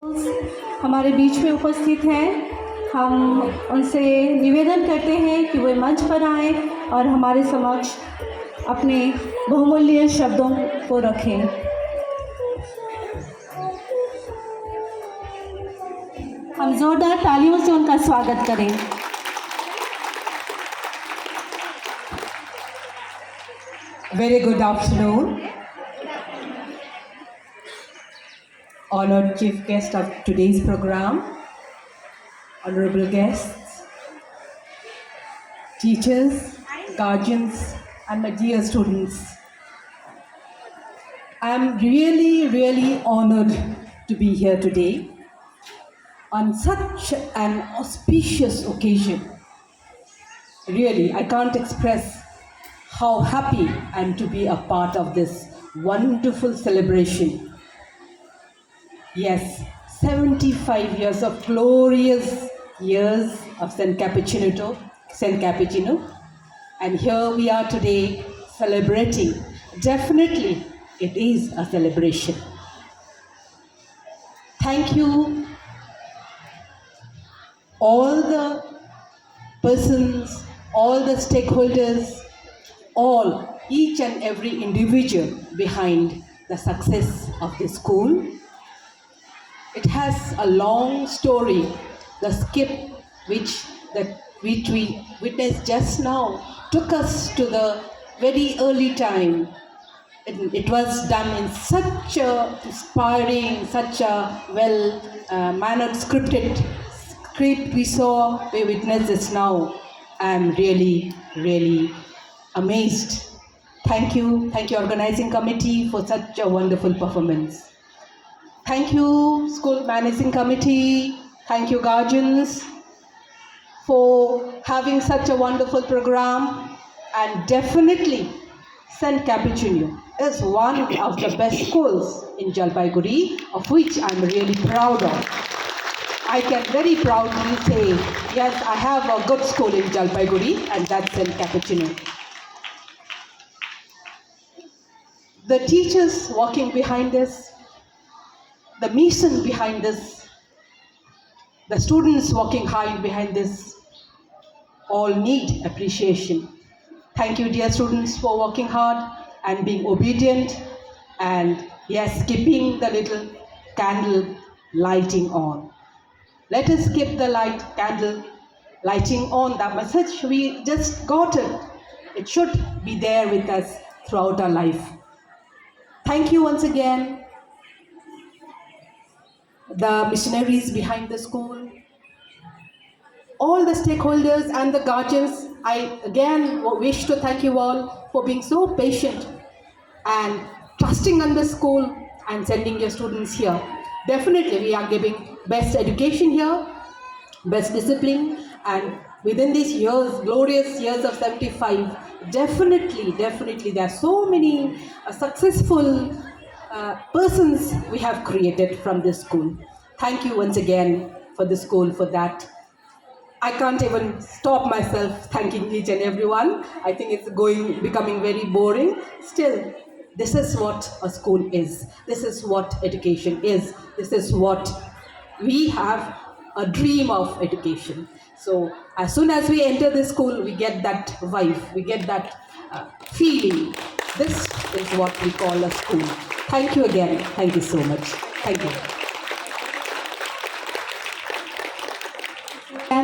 हमारे बीच में उपस्थित हैं। हम उनसे निवेदन करते हैं कि वे मंच पर आएं और हमारे समक्ष अपने बहुमूल्य शब्दों को रखें। हम जोरदार तालियों से उनका स्वागत करें। Very good afternoon. Honored chief guest of today's program, honorable guests, teachers, guardians, and my dear students. I am really honored to be here today on such an auspicious occasion. Really, I can't express how happy I am to be a part of this wonderful celebration. Yes, 75 years of glorious years of St. Capuchino, and here we are today celebrating. Definitely, it is a celebration. Thank you, all the persons, all the stakeholders, each and every individual behind the success of the school. It has a long story. The skip which we witnessed just now took us to the very early time. It was done in such a inspiring, such a well-mannered script we witnessed this now. I am really amazed. Thank you organizing committee for such a wonderful performance. Thank you school managing committee, thank you guardians for having such a wonderful program, and definitely St. Capuchino is one of the best schools in Jalpaiguri, of which I'm really proud of. I can very proudly say, yes, I have a good school in Jalpaiguri, and that's St. Capuchino. The teachers walking behind this, the mission behind this, the students walking high behind this, all need appreciation. Thank you, dear students, for working hard and being obedient, and yes, keeping the little candle lighting on. Let us keep the candle lighting on. That message we just got it. It should be there with us throughout our life. Thank you once again, the missionaries behind the school, all the stakeholders and the guardians. I again wish to thank you all for being so patient and trusting on the school and sending your students here. Definitely we are giving best education here, best discipline, and within these years, glorious years of 75, definitely there are so many successful persons we have created from this school. Thank you once again for the school for that. I can't even stop myself thanking each and everyone. I think it's becoming very boring. Still, this is what a school is. This is what education is. This is what we have a dream of education. So as soon as we enter the school, we get that vibe, we get that feeling. This is what we call a school. Thank you again. Thank you so much. Thank you.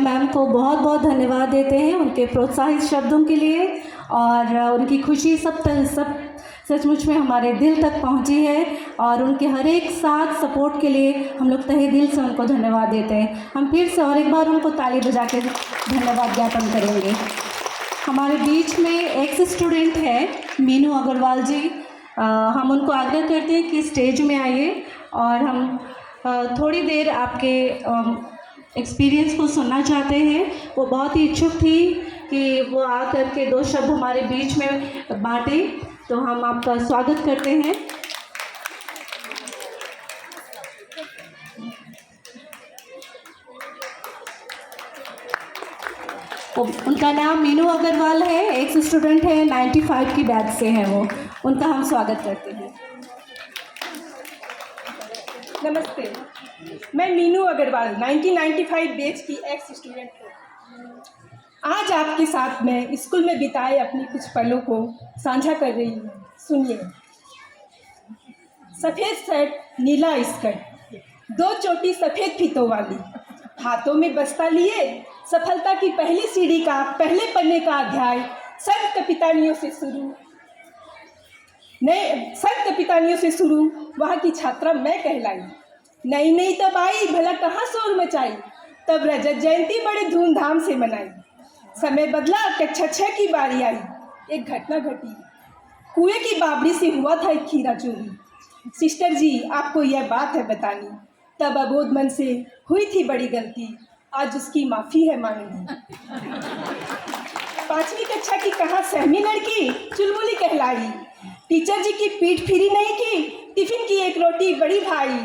Ma'am को बहुत बहुत धन्यवाद देते हैं उनके प्रोत्साहित शब्दों के लिए, और उनकी खुशी सब सचमुच में हमारे दिल तक पहुंची है, और उनके हर एक साथ सपोर्ट के लिए हम लोग तहे दिल से उनको धन्यवाद देते हैं। हम फिर से और एक बार उनको ताली बजा के धन्यवाद ज्ञापन करेंगे। हमारे बीच में एक्स स्टूडेंट है मीनू अग्रवाल जी। हम उनको आग्रह करते हैं कि स्टेज में आइए और हम थोड़ी देर आपके एक्सपीरियंस को सुनना चाहते हैं। वो बहुत ही इच्छुक थी कि वो आकर के दो शब्द हमारे बीच में बांटे, तो हम आपका स्वागत करते हैं। उनका नाम मीनू अग्रवाल है, एक स्टूडेंट है, 95 की बैच से है वो। उनका हम स्वागत करते हैं। नमस्ते। मैं मीनू अग्रवाल 1995 बैच की एक्स स्टूडेंट हूँ। आज आपके साथ मैं स्कूल में बिताए अपने कुछ पलों को साझा कर रही हूँ। सुनिए। सफ़ेद शर्ट, नीला स्कर्ट, 2 चोटी सफ़ेद फीतों वाली, हाथों में बस्ता लिए, सफलता की पहली सीढ़ी का पहले पन्ने का अध्याय संत कपितानियों से शुरू वहाँ की छात्रा मैं कहलाई। नई नई तब आई, भला कहाँ शोर मचाई, तब रजत जयंती बड़े धूमधाम से मनाई। समय बदला, कक्षा 6 की बारी आई, एक घटना घटी। कुएं की बावड़ी से हुआ था एक खीरा चोरी। सिस्टर जी, आपको यह बात है बतानी, तब अबोध मन से हुई थी बड़ी गलती, आज उसकी माफ़ी है मांगनी। 5वीं कक्षा की कहाँ सहमी लड़की चुलबुली कहलाई, टीचर जी की पीठ फिरी नहीं की, टिफिन की एक रोटी बड़ी भाई,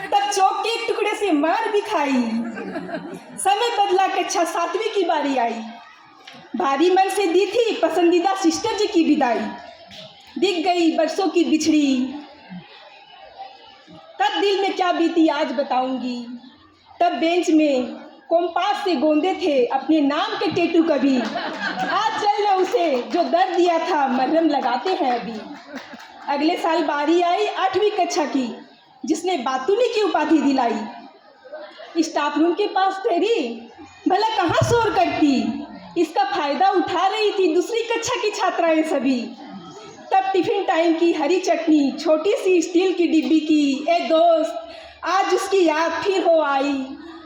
तब चौक के एक टुकड़े से मार भी खाई। समय बदला, कक्षा 7वीं की बारी आई, भारी मन से दी थी पसंदीदा सिस्टर जी की विदाई। दिख गई बरसों की बिछड़ी, तब दिल में क्या बीती आज बताऊंगी। तब बेंच में कॉम्पास से गोंदे थे अपने नाम के टेटू कभी, आज चल रहा उसे जो दर्द दिया था मरहम लगाते हैं अभी। अगले साल बारी आई 8वीं कक्षा की, जिसने बातूनी की उपाधि दिलाई। स्टाफ रूम के पास ठहरी, भला कहाँ शोर करती, इसका फायदा उठा रही थी दूसरी कक्षा की छात्राएं सभी। तब टिफिन टाइम की हरी चटनी छोटी सी स्टील की डिब्बी की, ए दोस्त आज उसकी याद फिर हो आई,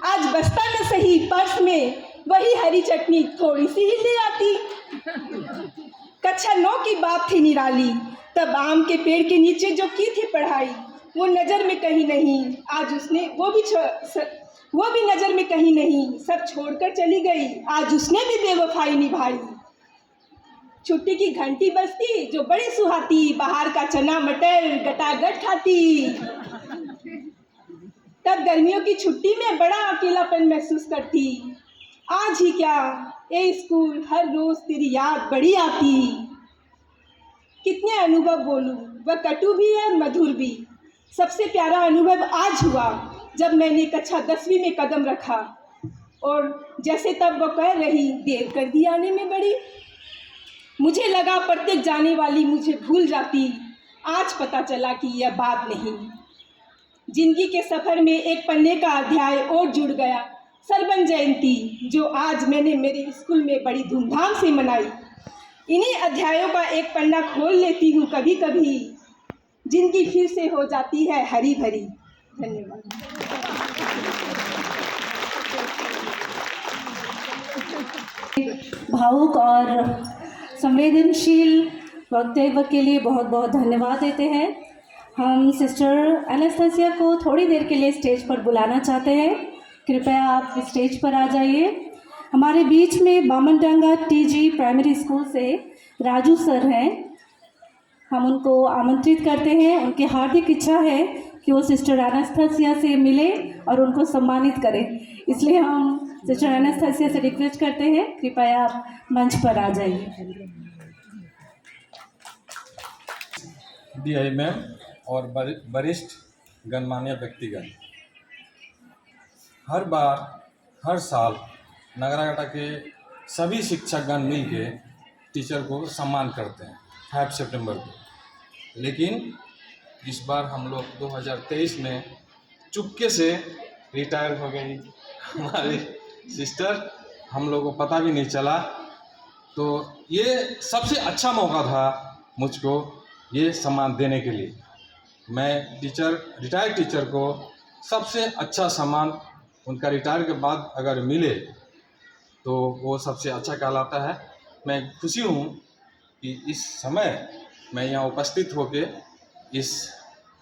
आज बस्ता न सही पर्स में वही हरी चटनी थोड़ी सी ही ले आती। कक्षा 9 की बात थी निराली, तब आम के पेड़ के नीचे जो की थी पढ़ाई, वो नज़र में कहीं नहीं, आज उसने वो भी नज़र में कहीं नहीं, सब छोड़कर चली गई, आज उसने भी बेवफाई निभाई। छुट्टी की घंटी बजती जो बड़ी सुहाती, बाहर का चना मटर गटागट खाती। तब गर्मियों की छुट्टी में बड़ा अकेलापन महसूस करती, आज ही क्या ए स्कूल हर रोज़ तेरी याद बड़ी आती। कितने अनुभव बोलूं, वह कटु भी है और मधुर भी। सबसे प्यारा अनुभव आज हुआ जब मैंने कक्षा 10वीं में कदम रखा, और जैसे तब वो कह रही, देर कर दी आने में बड़ी। मुझे लगा प्रत्येक जाने वाली मुझे भूल जाती, आज पता चला कि यह बात नहीं। जिंदगी के सफ़र में एक पन्ने का अध्याय और जुड़ गया, सरबन जयंती, जो आज मैंने मेरे स्कूल में बड़ी धूमधाम से मनाई। इन्हीं अध्यायों का एक पन्ना खोल लेती हूँ कभी कभी, जिंदगी फिर से हो जाती है हरी भरी। धन्यवाद। भावुक और संवेदनशील वक्तव्य के लिए बहुत बहुत धन्यवाद देते हैं। हम सिस्टर एनास्टेसिया को थोड़ी देर के लिए स्टेज पर बुलाना चाहते हैं। कृपया आप स्टेज पर आ जाइए। हमारे बीच में बामनडांगा टीजी प्राइमरी स्कूल से राजू सर हैं, हम उनको आमंत्रित करते हैं। उनकी हार्दिक इच्छा है कि वो सिस्टर एनास्टेसिया से मिले और उनको सम्मानित करें, इसलिए हम सिस्टर एनास्टेसिया से रिक्वेस्ट करते हैं, कृपया आप मंच पर आ जाइए। DI मैम और वरिष्ठ गणमान्य व्यक्तिगण, हर बार हर साल नगरागटा के सभी शिक्षकगण मिलके टीचर को सम्मान करते हैं 5 सितंबर को, लेकिन इस बार हम लोग 2023 में चुपके से रिटायर हो गई हमारी सिस्टर, हम लोगों को पता भी नहीं चला। तो ये सबसे अच्छा मौका था मुझको ये सम्मान देने के लिए। मैं रिटायर्ड टीचर को सबसे अच्छा सम्मान उनका रिटायर के बाद अगर मिले तो वो सबसे अच्छा कहलाता है। मैं खुशी हूँ कि इस समय मैं यहाँ उपस्थित होके इस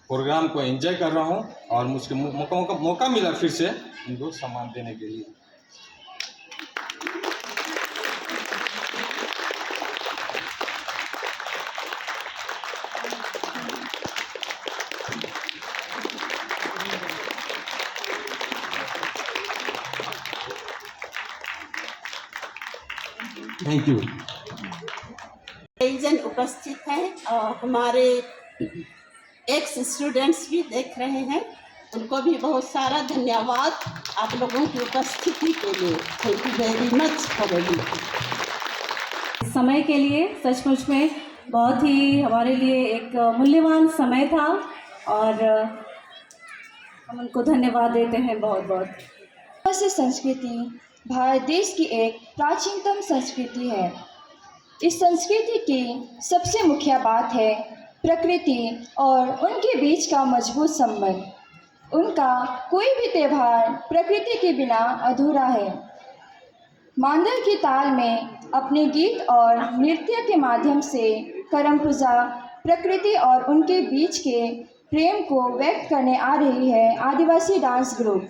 प्रोग्राम को एंजॉय कर रहा हूँ और मुझको मौका मिला फिर से उनको सम्मान देने के लिए। Thank you. कई जन उपस्थित हैं और हमारे एक्स स्टूडेंट्स भी देख रहे हैं, उनको भी बहुत सारा धन्यवाद आप लोगों की उपस्थिति के लिए। Thank you very much for everything. समय के लिए सचमुच में बहुत ही हमारे लिए एक मूल्यवान समय था और हम उनको धन्यवाद देते हैं बहुत बहुत। आदिवासी संस्कृति भारत देश की एक प्राचीनतम संस्कृति है। इस संस्कृति की सबसे मुख्य बात है प्रकृति और उनके बीच का मजबूत संबंध। उनका कोई भी त्यौहार प्रकृति के बिना अधूरा है। मांदल की ताल में अपने गीत और नृत्य के माध्यम से करम पूजा प्रकृति और उनके बीच के प्रेम को व्यक्त करने आ रही है आदिवासी डांस ग्रुप।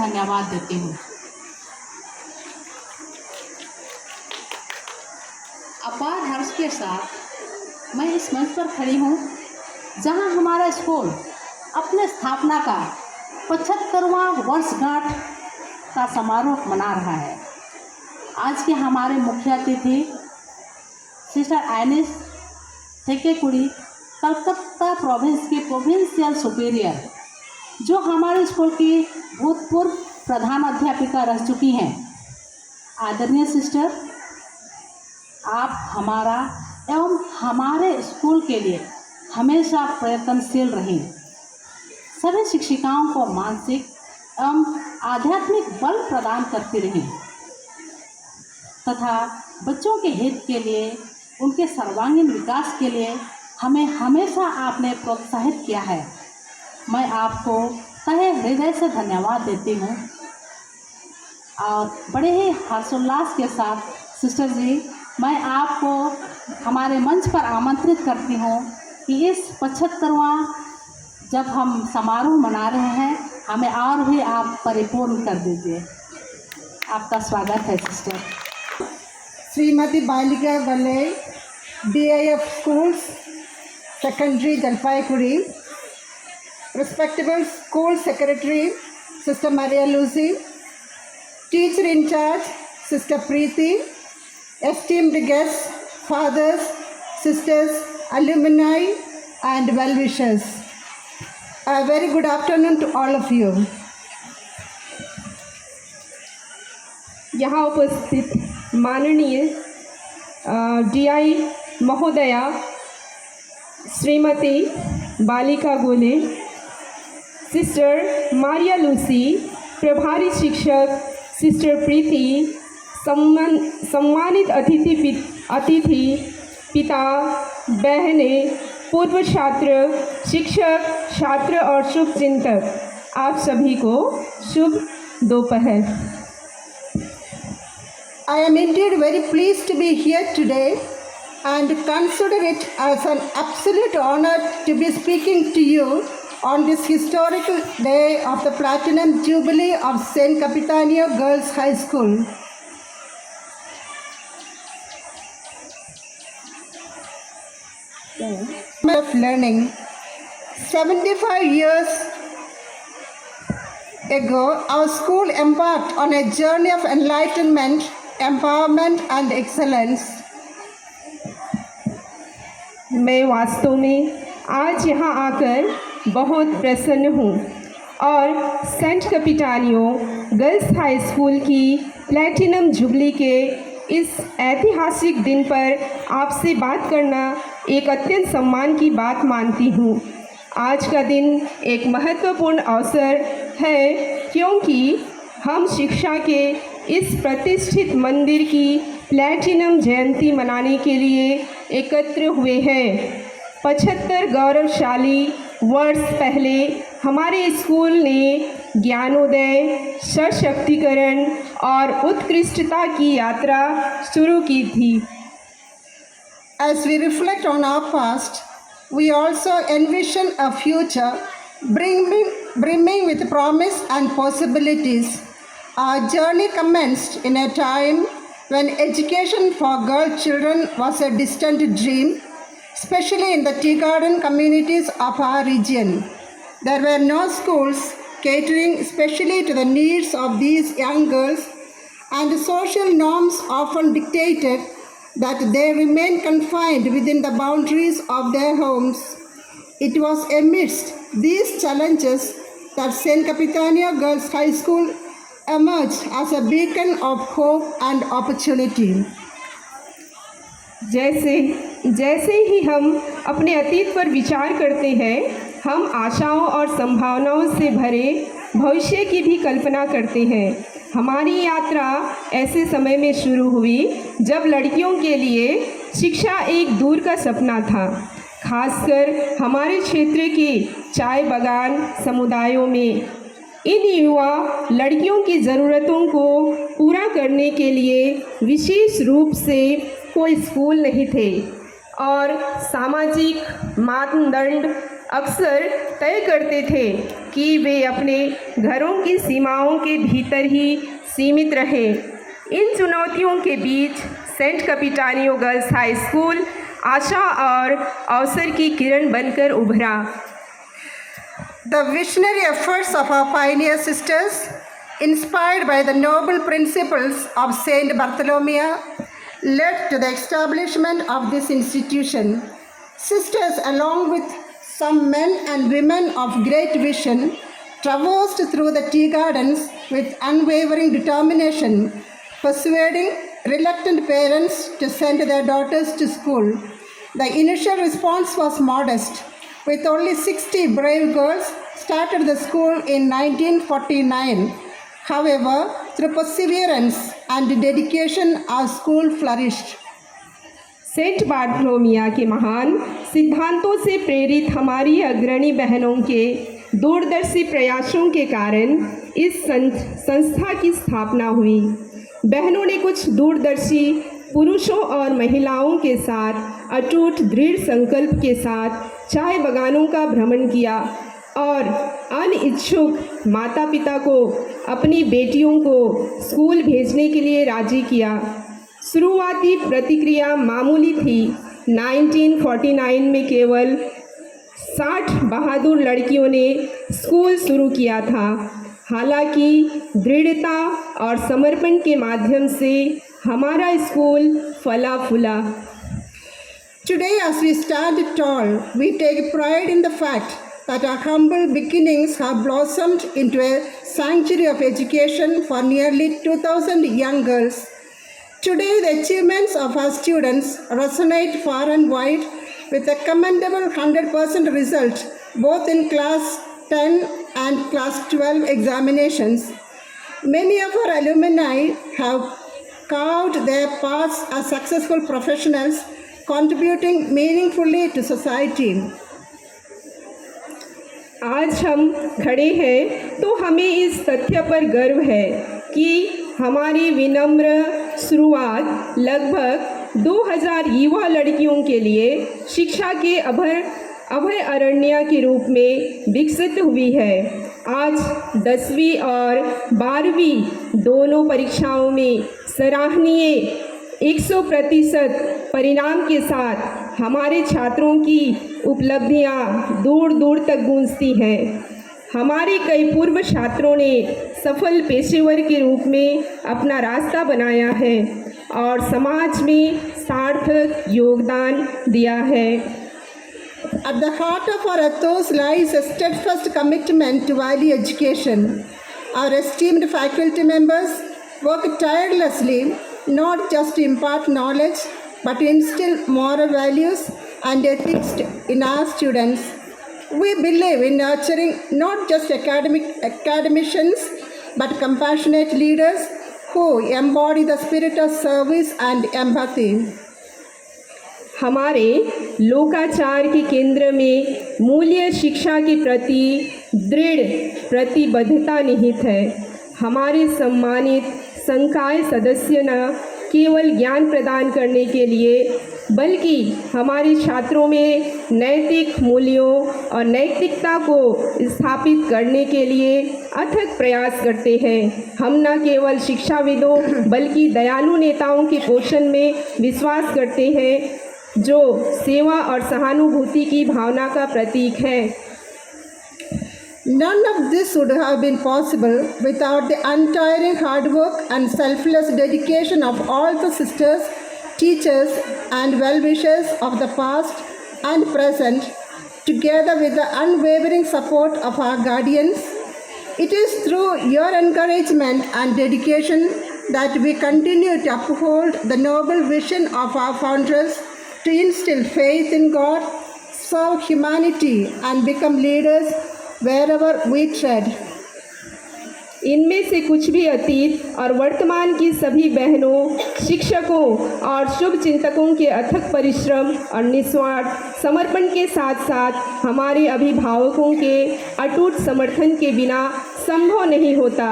धन्यवाद देती हूँ। अपार हर्ष के साथ मैं इस मंच पर खड़ी हूँ जहाँ हमारा स्कूल अपने स्थापना का 75वां वर्षगांठ का समारोह मना रहा है। आज के हमारे मुख्य अतिथि सिस्टर आइनिस थेकेकुड़ी, कलकत्ता प्रोविंस की प्रोविंशियल सुपीरियर, जो हमारे स्कूल की भूतपूर्व प्रधान अध्यापिका रह चुकी हैं। आदरणीय सिस्टर, आप हमारा एवं हमारे स्कूल के लिए हमेशा प्रयत्नशील रहें। सभी शिक्षिकाओं को मानसिक एवं आध्यात्मिक बल प्रदान करती रहें तथा बच्चों के हित के लिए, उनके सर्वांगीण विकास के लिए हमें हमेशा आपने प्रोत्साहित किया है। मैं आपको तहे हृदय से धन्यवाद देती हूँ और बड़े ही हर्षोल्लास के साथ सिस्टर जी, मैं आपको हमारे मंच पर आमंत्रित करती हूँ कि इस 75वां जब हम समारोह मना रहे हैं, हमें और भी आप परिपूर्ण कर दीजिए। आपका स्वागत है सिस्टर। श्रीमती बालिका गले, DIF Schools, Secondary Jalpaiguri, respectable School Secretary Sister Maria Lucy, Teacher in Charge Sister Preeti, esteemed guests, fathers, sisters, alumni and well-wishers. A very good afternoon to all of you. यहाँ उपस्थित माननीय DI महोदया श्रीमती बालिका गोले, sister Maria Lucy, प्रभारी शिक्षक sister प्रीति, सम्मानित अतिथि पिता, बहनें, पूर्व छात्र, शिक्षक, छात्र और शुभचिंतक, आप सभी को शुभ दोपहर। I am indeed very pleased to be here today and consider it as an absolute honor to be speaking to you on this historical day of the Platinum Jubilee of St. Capitanio Girls High School. Of learning. 75 years ago, our school embarked on a journey of enlightenment, empowerment and excellence. मैं वास्तव में आज यहाँ आकर बहुत प्रसन्न हूँ और सेंट कैपिटानियो गर्ल्स हाई स्कूल की प्लैटिनम जुबली के इस ऐतिहासिक दिन पर आपसे बात करना एक अत्यंत सम्मान की बात मानती हूँ। आज का दिन एक महत्वपूर्ण अवसर है क्योंकि हम शिक्षा के इस प्रतिष्ठित मंदिर की प्लैटिनम जयंती मनाने के लिए एकत्र हुए हैं। 75 गौरवशाली वर्ष पहले हमारे स्कूल ने ज्ञानोदय, सशक्तिकरण और उत्कृष्टता की यात्रा शुरू की थी। As we reflect on our past, we also envision a future brimming with promise and possibilities. Our journey commenced in a time when education for girl children was a distant dream, especially in the tea garden communities of our region. There were no schools catering especially to the needs of these young girls, and social norms often dictated that they remain confined within the boundaries of their homes. It was amidst these challenges that St. Capitanio Girls High School emerged as a beacon of hope and opportunity. जैसे ही हम अपने अतीत पर विचार करते हैं, हम आशाओं और संभावनाओं से भरे भविष्य की भी कल्पना करते हैं। हमारी यात्रा ऐसे समय में शुरू हुई जब लड़कियों के लिए शिक्षा एक दूर का सपना था, खासकर हमारे क्षेत्र के चाय बागान समुदायों में। इन युवा लड़कियों की ज़रूरतों को पूरा करने के लिए विशेष रूप से कोई स्कूल नहीं थे और सामाजिक मानदंड अक्सर तय करते थे कि वे अपने घरों की सीमाओं के भीतर ही सीमित रहें। इन चुनौतियों के बीच सेंट कैपिटानियो गर्ल्स हाई स्कूल आशा और अवसर की किरण बनकर उभरा। The visionary efforts of our pioneer sisters, inspired by the noble principles of Saint Bartholomew, led to the establishment of this institution. Sisters, along with some men and women of great vision, traversed through the tea gardens with unwavering determination, persuading reluctant parents to send their daughters to school. The initial response was modest. With only 60 brave girls, started the school in 1949. However, through perseverance and dedication, our school flourished. Saint Bartholomew के महान सिद्धांतों से प्रेरित हमारी अग्रणी बहनों के दूरदर्शी प्रयासों के कारण इस संस्था की स्थापना हुई। बहनों ने कुछ दूरदर्शी पुरुषों और महिलाओं के साथ अटूट दृढ़ संकल्प के साथ चाय बागानों का भ्रमण किया और अनिच्छुक माता पिता को अपनी बेटियों को स्कूल भेजने के लिए राजी किया। शुरुआती प्रतिक्रिया मामूली थी। 1949 में केवल 60 बहादुर लड़कियों ने स्कूल शुरू किया था। हालांकि दृढ़ता और समर्पण के माध्यम से हमारा स्कूल फला फूला। Today, as we stand tall, we take pride in the fact that our humble beginnings have blossomed into a sanctuary of education for nearly 2,000 young girls. Today, the achievements of our students resonate far and wide with a commendable 100% result both in Class 10 and Class 12 examinations. Many of our alumni have carved their paths as successful professionals, contributing meaningfully to society. आज हम खड़े हैं तो हमें इस तथ्य पर गर्व है कि हमारी विनम्र शुरुआत लगभग 2000 युवा लड़कियों के लिए शिक्षा के अभय अरण्य के रूप में विकसित हुई है। आज 10वीं और 12वीं दोनों परीक्षाओं में सराहनीय 100% परिणाम के साथ हमारे छात्रों की उपलब्धियां दूर दूर तक गूंजती हैं। हमारे कई पूर्व छात्रों ने सफल पेशेवर के रूप में अपना रास्ता बनाया है और समाज में सार्थक योगदान दिया है। At the heart of our ethos lies a steadfast commitment to value education. Our esteemed faculty members work tirelessly not just to impart knowledge but to instill moral values and ethics in our students. We believe in nurturing not just academicians but compassionate leaders who embody the spirit of service and empathy. हमारे लोकाचार के केंद्र में मूल्य शिक्षा के प्रति दृढ़ प्रतिबद्धता निहित है। हमारे सम्मानित संकाय सदस्य न केवल ज्ञान प्रदान करने के लिए बल्कि हमारे छात्रों में नैतिक मूल्यों और नैतिकता को स्थापित करने के लिए अथक प्रयास करते हैं। हम न केवल शिक्षाविदों बल्कि दयालु नेताओं के पोषण में विश्वास करते हैं जो सेवा और सहानुभूति की भावना का प्रतीक है। None of this would have been possible without the untiring hard work and selfless dedication of all the sisters, teachers, and well-wishers of the past and present, together with the unwavering support of our guardians. It is through your encouragement and dedication that we continue to uphold the noble vision of our founders to instill faith in God, serve humanity, and become leaders wherever we tread. इनमें से कुछ भी अतीत और वर्तमान की सभी बहनों, शिक्षकों और शुभ चिंतकों के अथक परिश्रम और निस्वार्थ समर्पण के साथ साथ हमारे अभिभावकों के अटूट समर्थन के बिना संभव नहीं होता।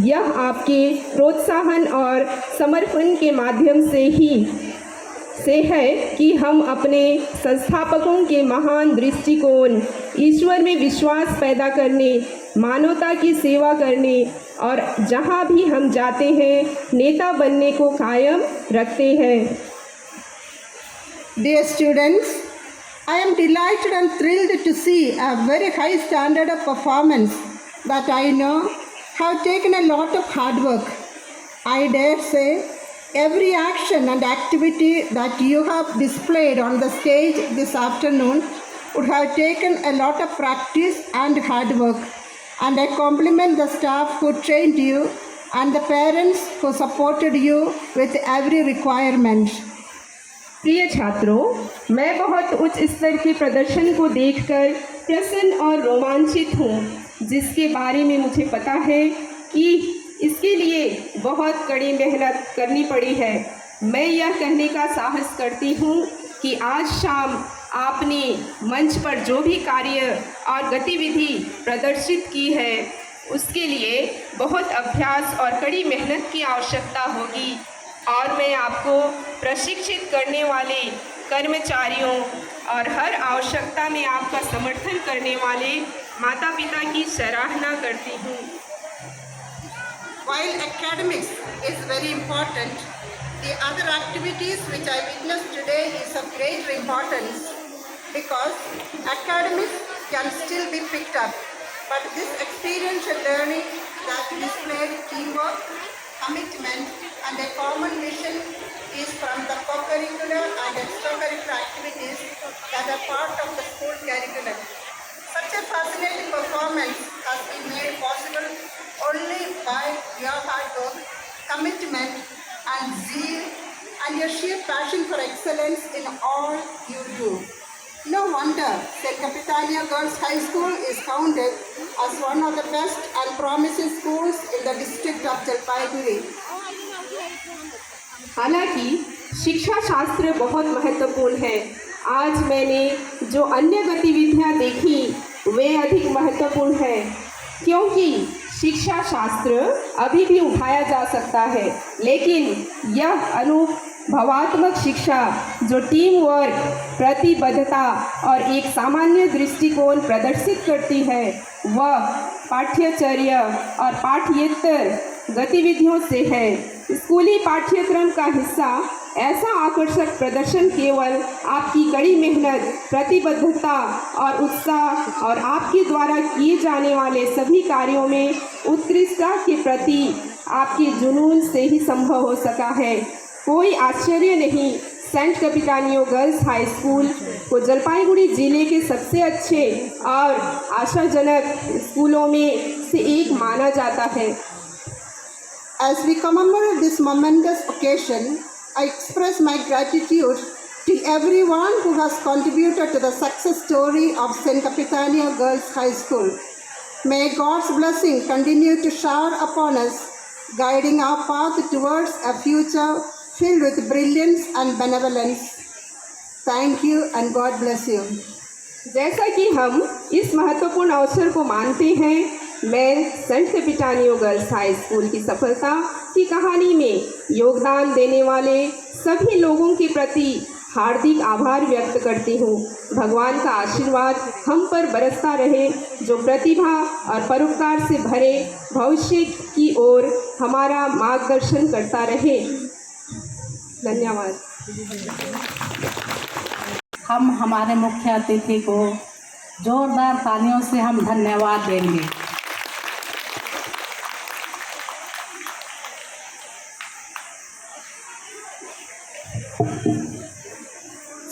यह आपके प्रोत्साहन और समर्पण के माध्यम से ही से है कि हम अपने संस्थापकों के महान दृष्टिकोण, ईश्वर में विश्वास पैदा करने, मानवता की सेवा करने और जहाँ भी हम जाते हैं नेता बनने को कायम रखते हैं। Dear students, I am delighted and thrilled to see a very high standard of performance that I know have taken a lot of hard work. I dare say every action and activity that you have displayed on the stage this afternoon would have taken a lot of practice and hard work. And I compliment the staff who trained you and the parents who supported you with every requirement. प्रिय छात्रों, मैं बहुत उच्च स्तर के प्रदर्शन को देखकर प्रसन्न और रोमांचित हूँ, जिसके बारे में मुझे पता है कि इसके लिए बहुत कड़ी मेहनत करनी पड़ी है। मैं यह कहने का साहस करती हूँ कि आज शाम आपने मंच पर जो भी कार्य और गतिविधि प्रदर्शित की है, उसके लिए बहुत अभ्यास और कड़ी मेहनत की आवश्यकता होगी और मैं आपको प्रशिक्षित करने वाले कर्मचारियों और हर आवश्यकता में आपका समर्थन करने वाले माता पिता की सराहना करती हूँ। While academics is very important, the other activities which I witnessed today is of greater importance because academics can still be picked up, but this experiential learning that displayed teamwork, commitment and a common mission is from the co-curricular and extracurricular activities that are part of the school curriculum. Such a fascinating performance has been made possible only by your hard work, commitment and zeal and your sheer passion for excellence in all you do. No wonder St. Capitania Girls High School is counted as one of the best and promising schools in the district of Jalpaiguri. हालांकि शिक्षा शास्त्र बहुत महत्वपूर्ण है। आज मैंने जो अन्य गतिविधियां देखी वे अधिक महत्वपूर्ण है, क्योंकि शिक्षा शास्त्र अभी भी उठाया जा सकता है, लेकिन यह अनुभवात्मक शिक्षा जो टीम वर्क, प्रतिबद्धता और एक सामान्य दृष्टिकोण प्रदर्शित करती है, वह पाठ्यचर्या और पाठ्येतर गतिविधियों से है। स्कूली पाठ्यक्रम का हिस्सा ऐसा आकर्षक प्रदर्शन केवल आपकी कड़ी मेहनत, प्रतिबद्धता और उत्साह और आपके द्वारा किए जाने वाले सभी कार्यों में उत्कृष्टता के प्रति आपके जुनून से ही संभव हो सका है। कोई आश्चर्य नहीं, सेंट कैपिटानियो गर्ल्स हाई स्कूल को जलपाईगुड़ी जिले के सबसे अच्छे और आशाजनक स्कूलों में से एक माना जाता है। As we commemorate this momentous occasion, I express my gratitude to everyone who has contributed to the success story of St. Capitania Girls High School. May God's blessing continue to shower upon us, guiding our path towards a future filled with brilliance and benevolence. Thank you and God bless you. जैसा कि हम इस महत्वपूर्ण अवसर को मानते हैं, मैं सेंट कैपिटानियो गर्ल्स हाई स्कूल की सफलता की कहानी में योगदान देने वाले सभी लोगों के प्रति हार्दिक आभार व्यक्त करती हूँ। भगवान का आशीर्वाद हम पर बरसता रहे, जो प्रतिभा और परोपकार से भरे भविष्य की ओर हमारा मार्गदर्शन करता रहे। धन्यवाद। हम हमारे मुख्य अतिथि को जोरदार तालियों से हम धन्यवाद देंगे।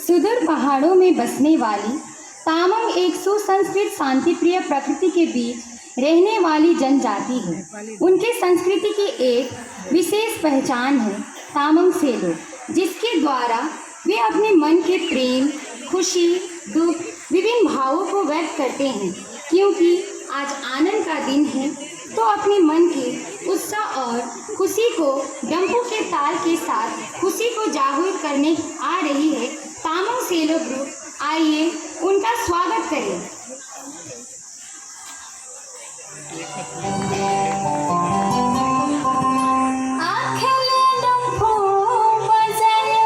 सुदूर पहाड़ों में बसने वाली तामांग एक सुसंस्कृत शांतिप्रिय प्रकृति के बीच रहने वाली जनजाति है। उनके संस्कृति की एक विशेष पहचान है तामांग सेलो, जिसके द्वारा वे अपने मन के प्रेम, खुशी, दुख, विभिन्न भावों को व्यक्त करते हैं। क्योंकि आज आनंद का दिन है, तो अपने मन के उत्साह और खुशी को डंपू के ताल के साथ खुशी को जागरूक करने आ रही है तामांग सेलो ग्रुप। आइए उनका स्वागत करें। आँखें डंपू बजायो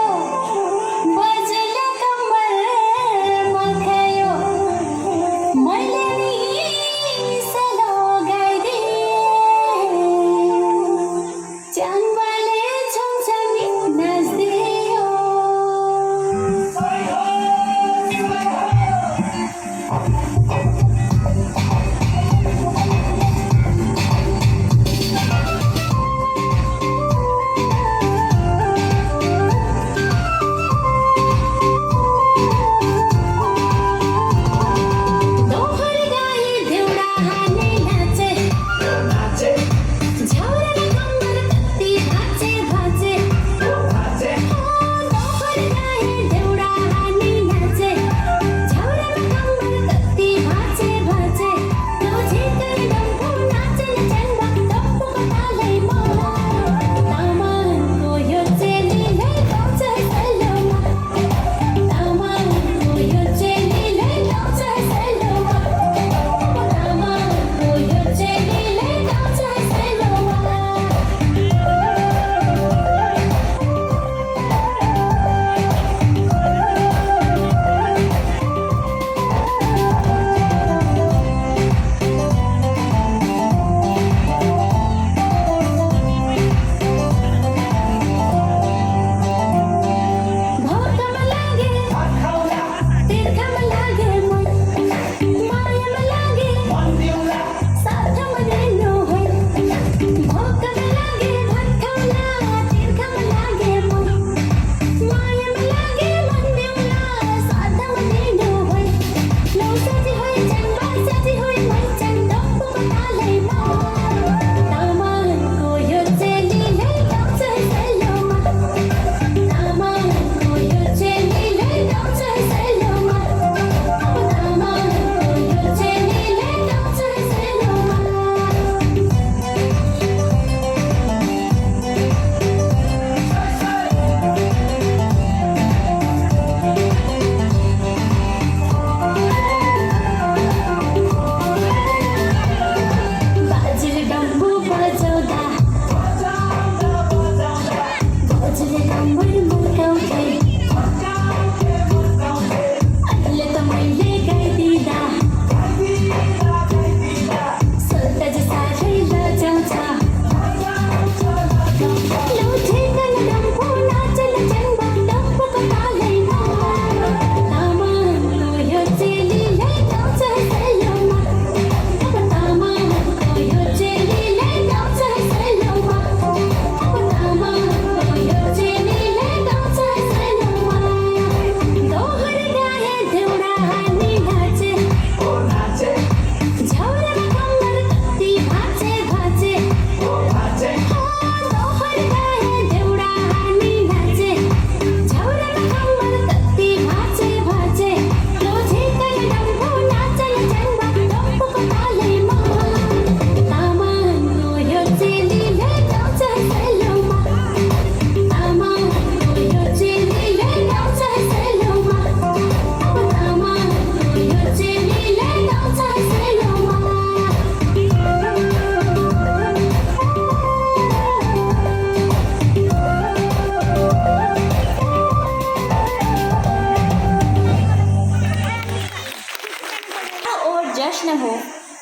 जश्न हो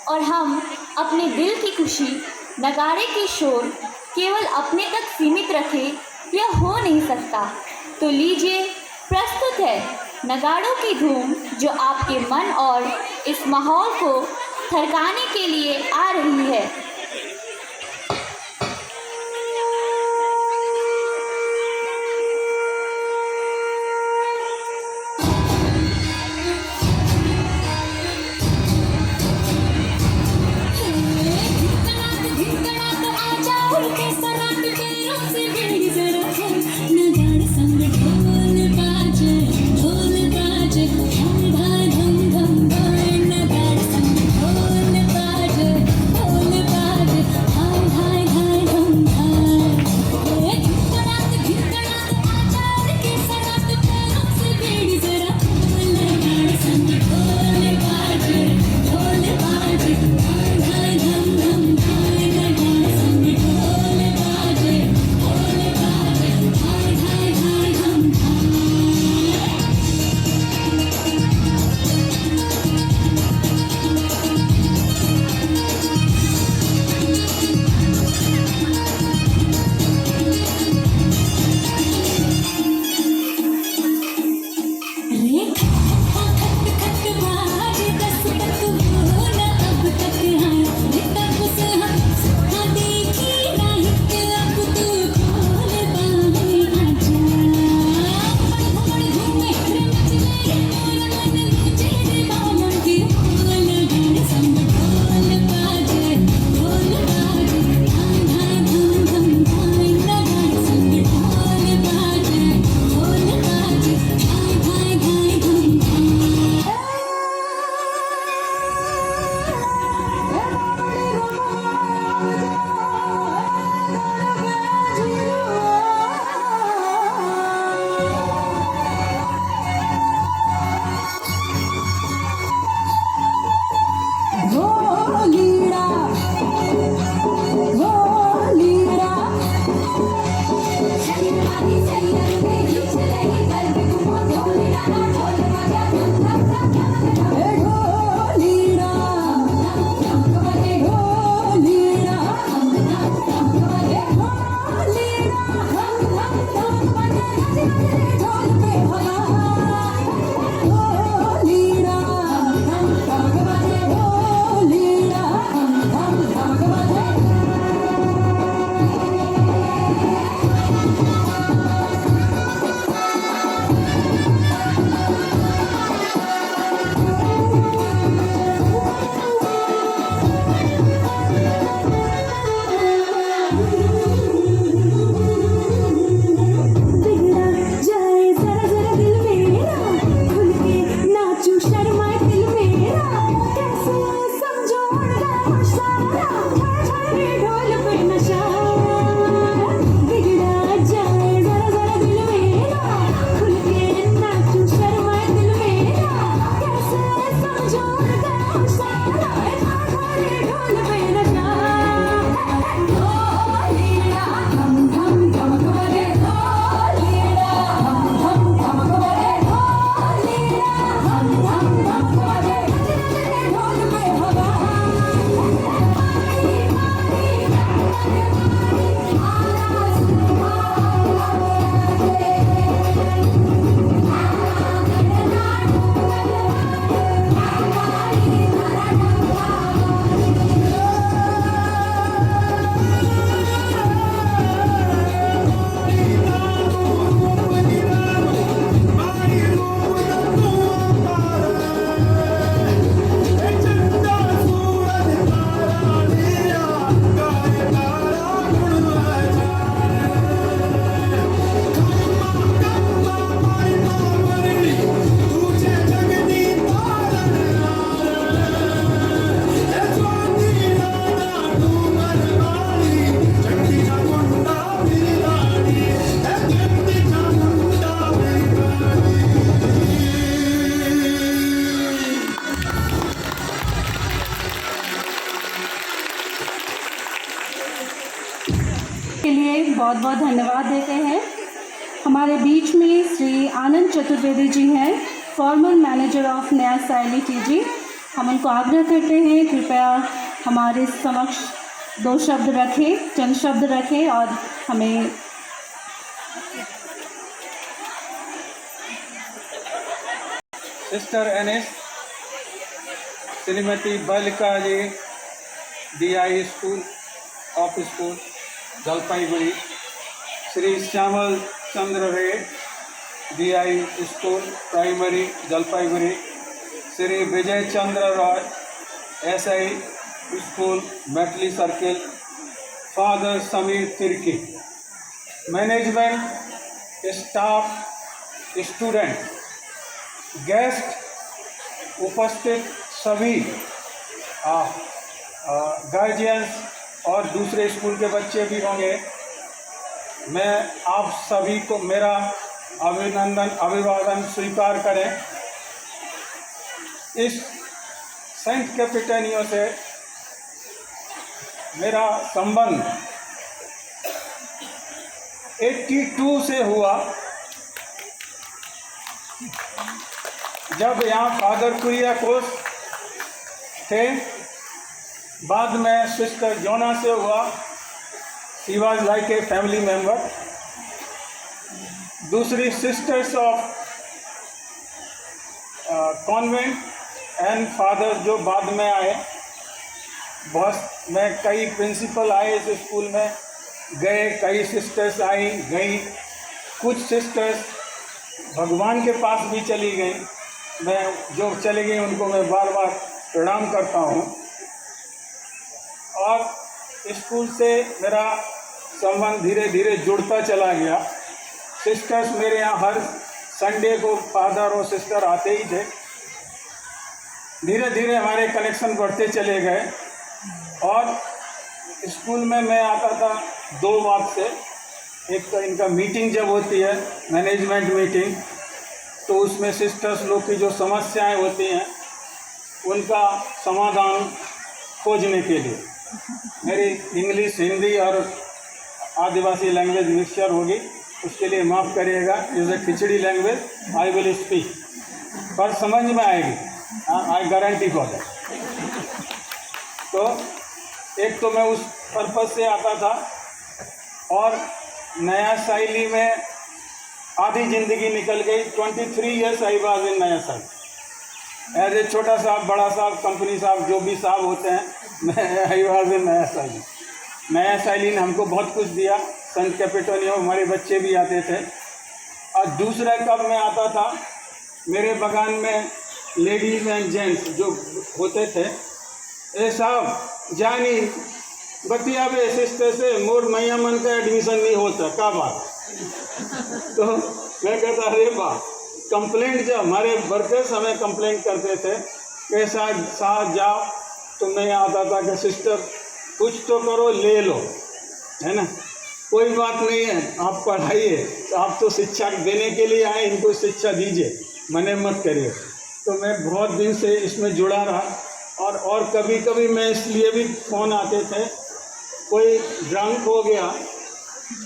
और हम अपने दिल की खुशी नगाड़े के शोर केवल अपने तक सीमित रखें, यह हो नहीं सकता। तो लीजिए, प्रस्तुत है नगाड़ों की धूम जो आपके मन और इस माहौल को थरकाने के लिए आ रही है। बहुत बहुत धन्यवाद देते हैं। हमारे बीच में श्री आनंद चतुर्वेदी जी हैं, फॉर्मर मैनेजर ऑफ नया सायली टीजी। हम उनको आग्रह करते हैं कृपया हमारे समक्ष 2 शब्द रखें, चंद शब्द रखें और हमें sister Annis, Shrimati Balika ji, DI school of school Jalpaiguri, Shri Shyamal Chandra Ray, DI school primary Jalpaiguri, Shri Vijay Chandra Roy, SI school Meteli circle, father Samir Tirkey, management, staff, student, guest, उपस्थित सभी गार्जियंस और दूसरे स्कूल के बच्चे भी होंगे, मैं आप सभी को मेरा अभिवादन स्वीकार करें। इस सेंट कैपिटेनियो से मेरा संबंध 82 से हुआ, जब यहाँ फादर कुरियाकोस थे। बाद में सिस्टर जोना से हुआ, she was like a family member. दूसरी sisters of convent and father जो बाद में आए, बहुत मैं कई प्रिंसिपल आए इस स्कूल में, गए, कई सिस्टर्स आई गई, कुछ सिस्टर्स भगवान के पास भी चली गई। मैं जो चली गई उनको मैं बार बार प्रणाम करता हूँ। और स्कूल से मेरा संबंध धीरे धीरे जुड़ता चला गया। सिस्टर्स मेरे यहाँ हर संडे को फादर और सिस्टर आते ही थे। धीरे धीरे हमारे कनेक्शन बढ़ते चले गए और स्कूल में मैं आता था 2 बात से। एक तो इनका मीटिंग जब होती है, मैनेजमेंट मीटिंग, तो उसमें सिस्टर्स लोग की जो समस्याएं होती हैं उनका समाधान खोजने के लिए। मेरी इंग्लिश, हिंदी और आदिवासी लैंग्वेज मिक्सचर होगी, उसके लिए माफ़ करिएगा। Is a khichdi language, I will speak, पर समझ में आएगी, आई गारंटी फॉर दैट। तो एक तो मैं उस पर्पज़ से आता था। और नया शैली में आधी ज़िंदगी निकल गई। 23 ईयर्स आई वाज इन नया शैली एज ए छोटा साहब, बड़ा साहब, कंपनी साहब, जो भी साहब होते हैं, मैं आई वाज इन नया शैली। नया शैली ने हमको बहुत कुछ दिया। सेंट कैपिटेनियो हमारे बच्चे भी आते थे। और दूसरा कब मैं आता था, मेरे बगान में लेडीज़ एंड जेंट्स जो होते थे, ए साहब जानी बतिया बे सिस्टर से मोर मैया मन का एडमिशन नहीं होता, क्या बात। तो मैं कहता, अरे वाह, कंप्लेंट जब हमारे वर्कर्स हमें कंप्लेंट करते थे कि साथ जाओ, तो मैं आता था कि सिस्टर कुछ तो करो, ले लो, है ना, कोई बात नहीं है, आप पढ़ाइए, आप तो शिक्षा देने के लिए आए, इनको शिक्षा दीजिए, मने मत करिए। तो मैं बहुत दिन से इसमें जुड़ा रहा। और कभी कभी मैं इसलिए भी फ़ोन आते थे, कोई ड्रंक हो गया,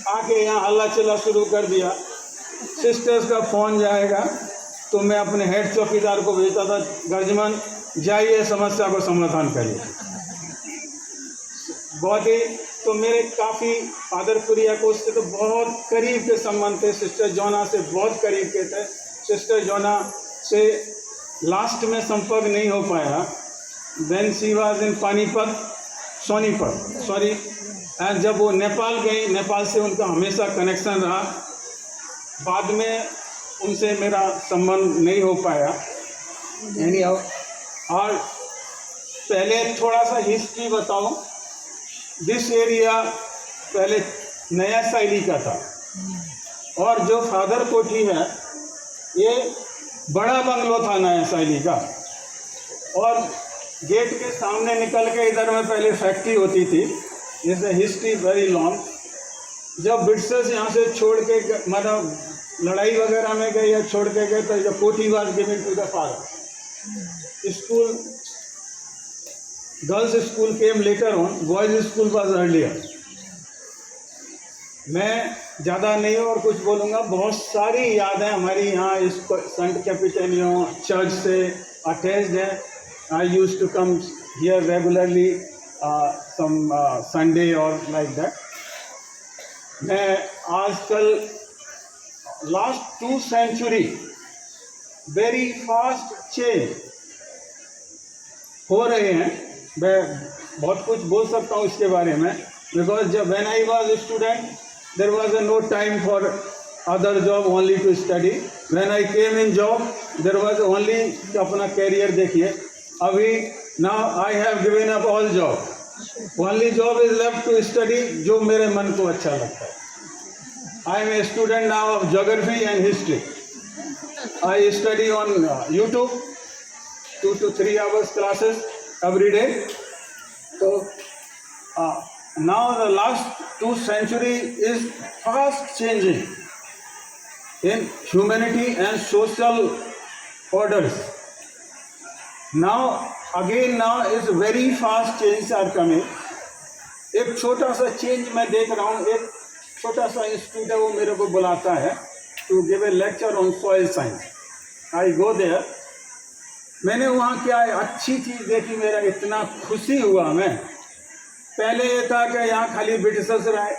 आके यहाँ हल्ला चला शुरू कर दिया, सिस्टर्स का फ़ोन जाएगा, तो मैं अपने हेड चौकीदार को भेजता था, गर्जमान जाइए, समस्या को समाधान करिए। बहुत ही, तो मेरे काफ़ी फादर कुरियाकोस से तो बहुत करीब के संबंध थे, सिस्टर जोना से बहुत करीब के थे। सिस्टर जोना से लास्ट में संपर्क नहीं हो पाया। Then she was in Sonipat, sorry, and जब वो नेपाल गई, नेपाल से उनका हमेशा कनेक्शन रहा। बाद में उनसे मेरा संबंध नहीं हो पाया। यानी और पहले थोड़ा सा हिस्ट्री बताऊं। दिस एरिया पहले नया शैली का था, और जो फादर कोठी है ये बड़ा बंगलो था नया शैली का। और गेट के सामने निकल के इधर में पहले फैक्ट्री होती थी। इस हिस्ट्री वेरी लॉन्ग। जब ब्रिटिशर्स यहाँ से छोड़ के, मतलब लड़ाई वगैरह में गए या छोड़ के गए, तो जब कोठी was given to the father. School, girls school came later on, boys school was earlier. मैं ज़्यादा नहीं और कुछ बोलूँगा, बहुत सारी यादें हमारी यहाँ इस सेंट कैपिटेनियो चर्च से अटैच्ड है। I used to come here regularly, some Sunday or like that. मैं आजकल last 2 century very fast change हो रहे हैं। मैं बहुत कुछ बोल सकता हूँ इसके बारे में, बिकॉज जब when I was student there was no time for other job, only to study. When I came in job there was only अपना कैरियर देखिए। अभी now I have given up all job, only job is left to study, जो मेरे मन को अच्छा लगता है। I am a student now of geography and history. I study on YouTube 2 to 3 hours classes every day. So now the last 2 century is fast changing in humanity and social orders. Now again now is very fast changes are coming. एक छोटा सा change मैं देख रहा हूँ। एक छोटा सा इंस्टीट्यूट है, वो मेरे को बुलाता है to give a lecture on soil science. I go there. मैंने वहाँ क्या अच्छी चीज़ देखी, मेरा इतना खुशी हुआ। मैं पहले ये था कि यहाँ खाली ब्रिटिशर्स रहे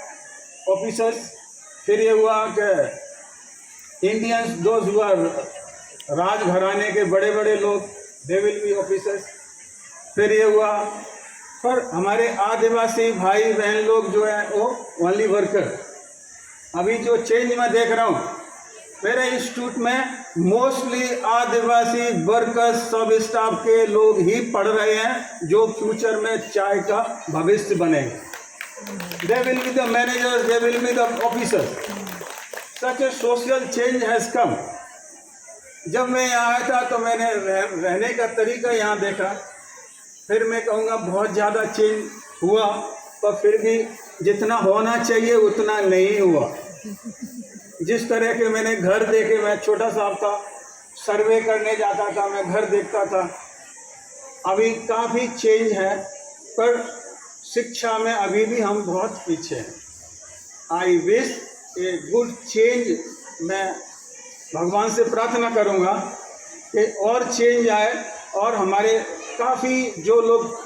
ऑफिसर्स, फिर ये हुआ कि इंडियंस दोज हुआ राजघराने के बड़े बड़े लोग, दे विल बी ऑफिसर्स। फिर ये हुआ पर हमारे आदिवासी भाई बहन लोग जो है वो ओनली वर्कर। अभी जो चेंज मैं देख रहा हूँ मेरे इंस्टीट्यूट में, मोस्टली आदिवासी वर्कर्स सब स्टाफ के लोग ही पढ़ रहे हैं, जो फ्यूचर में चाय का भविष्य बनेंगे। They will be the managers, they will be the officers. Such A social change has come. जब मैं यहाँ आया था तो मैंने रहने का तरीका यहाँ देखा, फिर मैं कहूँगा बहुत ज़्यादा चेंज हुआ, पर फिर भी जितना होना चाहिए उतना नहीं हुआ। जिस तरह के मैंने घर देखे, मैं छोटा सा था, सर्वे करने जाता था, मैं घर देखता था। अभी काफ़ी चेंज है, पर शिक्षा में अभी भी हम बहुत पीछे हैं। I wish a good change. मैं भगवान से प्रार्थना करूंगा कि और चेंज आए और हमारे काफ़ी जो लोग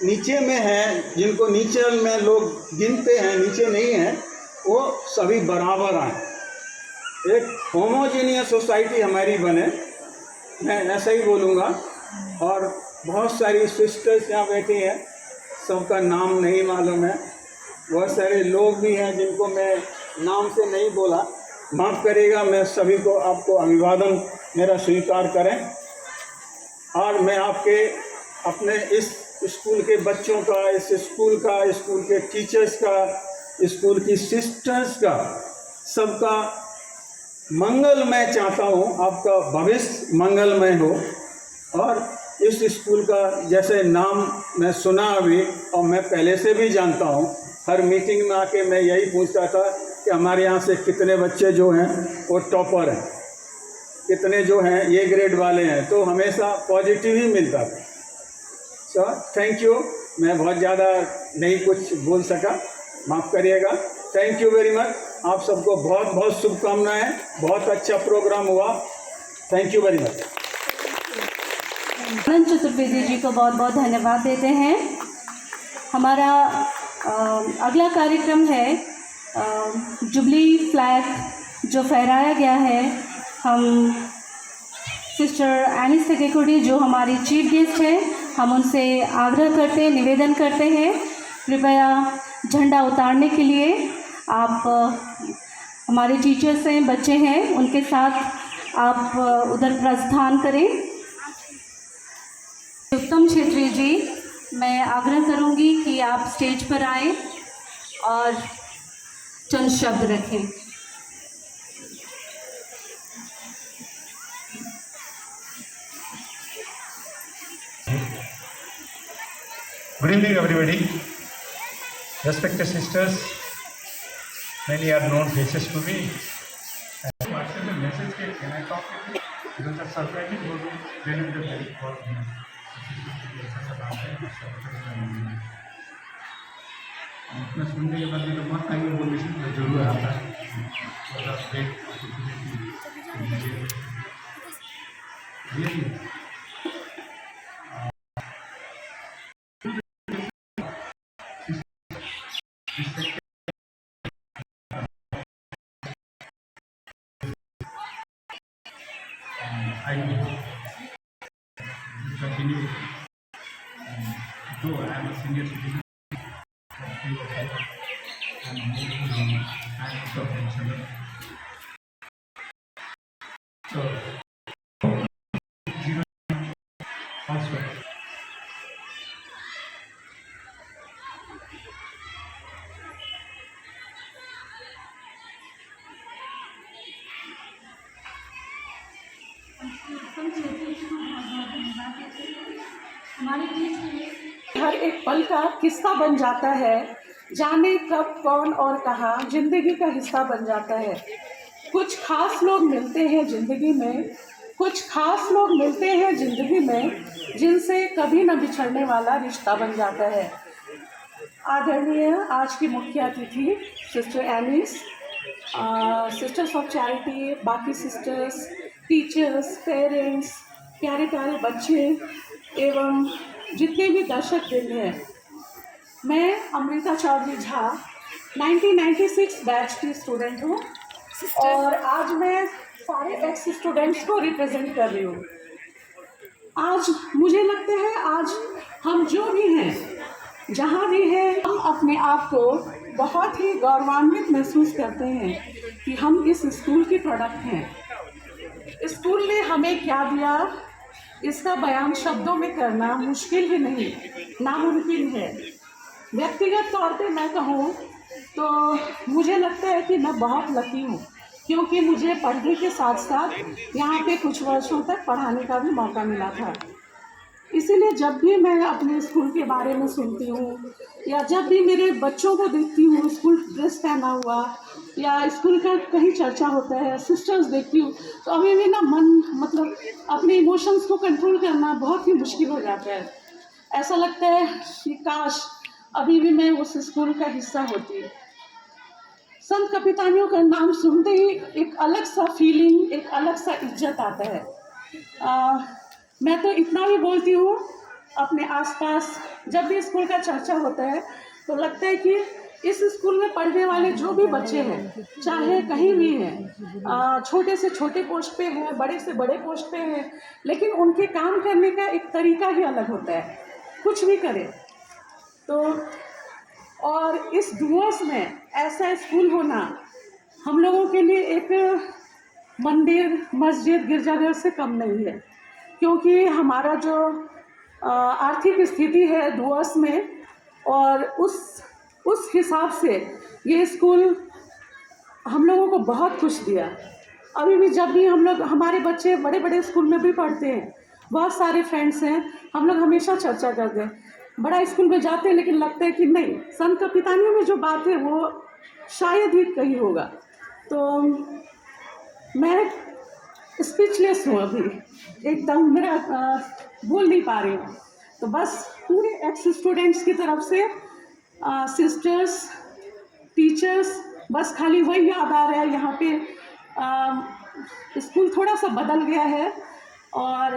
नीचे में हैं, जिनको नीचे में लोग गिनते हैं, नीचे नहीं हैं, वो सभी बराबर आए। एक होमोजीनियस सोसाइटी हमारी बने, मैं ऐसा ही बोलूँगा। और बहुत सारी सिस्टर्स यहाँ बैठी हैं, सबका नाम नहीं मालूम है। बहुत सारे लोग भी हैं जिनको मैं नाम से नहीं बोला, माफ़ करिएगा। मैं सभी को आपको अभिवादन मेरा स्वीकार करें। और मैं आपके अपने इस स्कूल के बच्चों का, इस स्कूल का, स्कूल के टीचर्स का, स्कूल की सिस्टर्स का, सबका मंगलमय चाहता हूँ, आपका भविष्य मंगलमय हो। और इस स्कूल का जैसे नाम मैं सुना अभी, और मैं पहले से भी जानता हूँ, हर मीटिंग में आके मैं यही पूछता था कि हमारे यहाँ से कितने बच्चे जो हैं वो टॉपर हैं, कितने जो हैं ये ग्रेड वाले हैं, तो हमेशा पॉजिटिव ही मिलता था। So thank you. मैं बहुत ज़्यादा नहीं कुछ बोल सका, माफ़ करिएगा। Thank you very much. आप सबको बहुत बहुत शुभकामनाएं। बहुत अच्छा प्रोग्राम हुआ। Thank you very much. Anand Chaturvedi ji को बहुत बहुत धन्यवाद देते हैं। हमारा अगला कार्यक्रम है जुबली फ्लैग जो फहराया गया है। हम सिस्टर एनिस थकेकुडी जो हमारी चीफ गेस्ट हैं, हम उनसे आग्रह करते हैं, निवेदन करते हैं, कृपया झंडा उतारने के लिए आप हमारे टीचर्स हैं, बच्चे हैं, उनके साथ आप उधर प्रस्थान करें। उत्तम छेत्री जी, मैं आग्रह करूंगी कि आप स्टेज पर आएं और चंद शब्द रखें। Good evening, everybody. Respected sisters, many are known faces to me. WhatsApp में message के can I talk with you? Because the surprising will be very very for me. अपना सुनने के बाद तो मत आइए बोलने से जरूर आता है। though I am a senior citizen, so also हर एक पल का किस्सा बन जाता है, जाने कब कौन और कहाँ जिंदगी का हिस्सा बन जाता है। कुछ खास लोग मिलते हैं ज़िंदगी में, कुछ खास लोग मिलते हैं ज़िंदगी में, जिनसे कभी न बिछड़ने वाला रिश्ता बन जाता है। आदरणीय आज की मुख्य अतिथि सिस्टर एनिस, सिस्टर्स ऑफ चैरिटी, बाकी सिस्टर्स, टीचर्स, पेरेंट्स, प्यारे प्यारे बच्चे एवं जितने भी दर्शक वृंद हैं, मैं अमृता चौधरी झा 1996 बैच की स्टूडेंट हूँ और आज मैं सारे एक्स स्टूडेंट्स को रिप्रेजेंट कर रही हूँ। आज मुझे लगता है आज हम जो भी हैं, जहाँ भी हैं, हम अपने आप को बहुत ही गौरवान्वित महसूस करते हैं कि हम इस स्कूल के प्रोडक्ट हैं। स्कूल ने हमें क्या दिया, इसका बयान शब्दों में करना मुश्किल ही नहीं, नामुमकिन है। व्यक्तिगत तौर पे मैं कहूँ तो मुझे लगता है कि मैं बहुत लकी हूँ, क्योंकि मुझे पढ़ने के साथ साथ यहाँ पे कुछ वर्षों तक पढ़ाने का भी मौका मिला था। इसीलिए जब भी मैं अपने स्कूल के बारे में सुनती हूँ या जब भी मेरे बच्चों को देखती हूँ स्कूल ड्रेस पहना हुआ या स्कूल का कहीं चर्चा होता है, सिस्टर्स देखती हूँ, तो अभी भी ना मन मतलब अपने इमोशंस को कंट्रोल करना बहुत ही मुश्किल हो जाता है। ऐसा लगता है कि काश अभी भी मैं उस स्कूल का हिस्सा होती। संत कपितानियों का नाम सुनते ही एक अलग सा फीलिंग, एक अलग सा इज्जत आता है। मैं तो इतना भी बोलती हूँ, अपने आसपास जब भी स्कूल का चर्चा होता है तो लगता है कि इस स्कूल में पढ़ने वाले जो भी बच्चे हैं, चाहे कहीं भी हैं, छोटे से छोटे पोस्ट पे हैं, बड़े से बड़े पोस्ट पे हैं, लेकिन उनके काम करने का एक तरीका ही अलग होता है, कुछ भी करें तो। और इस डुअर्स में ऐसा स्कूल होना हम लोगों के लिए एक मंदिर, मस्जिद, गिरजाघर से कम नहीं है, क्योंकि हमारा जो आर्थिक स्थिति है डुअर्स में, और उस हिसाब से ये स्कूल हम लोगों को बहुत खुश दिया। अभी भी जब भी हम लोग, हमारे बच्चे बड़े बड़े स्कूल में भी पढ़ते हैं, बहुत सारे फ्रेंड्स हैं, हम लोग हमेशा चर्चा करते हैं, बड़ा स्कूल में जाते हैं लेकिन लगता है कि नहीं, संत कपितानियों में जो बात है वो शायद ही कहीं होगा। तो मैं स्पीचलेस हूँ अभी, एकदम मेरा बोल नहीं पा रही हूँ। तो बस पूरे एक्स स्टूडेंट्स की तरफ से सिस्टर्स, टीचर्स, बस खाली वही याद आ रहा है, यहाँ पे स्कूल थोड़ा सा बदल गया है और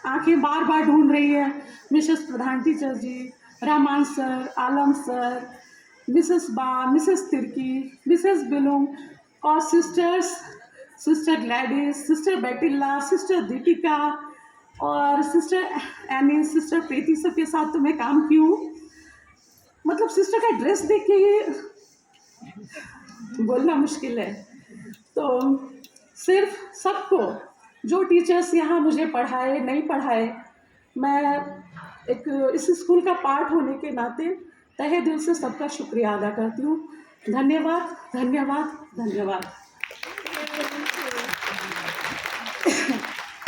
आंखें बार बार ढूंढ रही है Mrs Pradhan teacher ji, Rahman sir, Alam sir, Mrs Ba, Mrs Tirkey, Mrs Bilung और sisters, sister Gladys, sister Betilla, sister Deepika और सिस्टर एनिस, सिस्टर प्रीति, सबके साथ तो मैं काम की हूँ। मतलब सिस्टर का ड्रेस देख के ही बोलना मुश्किल है। तो सिर्फ सबको, जो टीचर्स यहाँ मुझे पढ़ाए नहीं पढ़ाए, मैं एक इस स्कूल का पार्ट होने के नाते तहे दिल से सबका शुक्रिया अदा करती हूँ। धन्यवाद, धन्यवाद, धन्यवाद।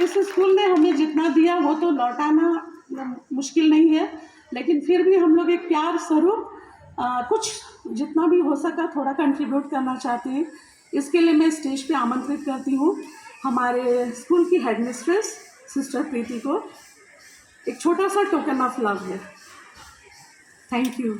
इस स्कूल ने हमें जितना दिया वो तो लौटाना मुश्किल नहीं है, लेकिन फिर भी हम लोग एक प्यार स्वरूप कुछ जितना भी हो सका थोड़ा कंट्रीब्यूट करना चाहते हैं। इसके लिए मैं स्टेज पे आमंत्रित करती हूँ हमारे स्कूल की हेडमिस्ट्रेस सिस्टर प्रीति को, एक छोटा सा टोकन ऑफ लव है। Thank you.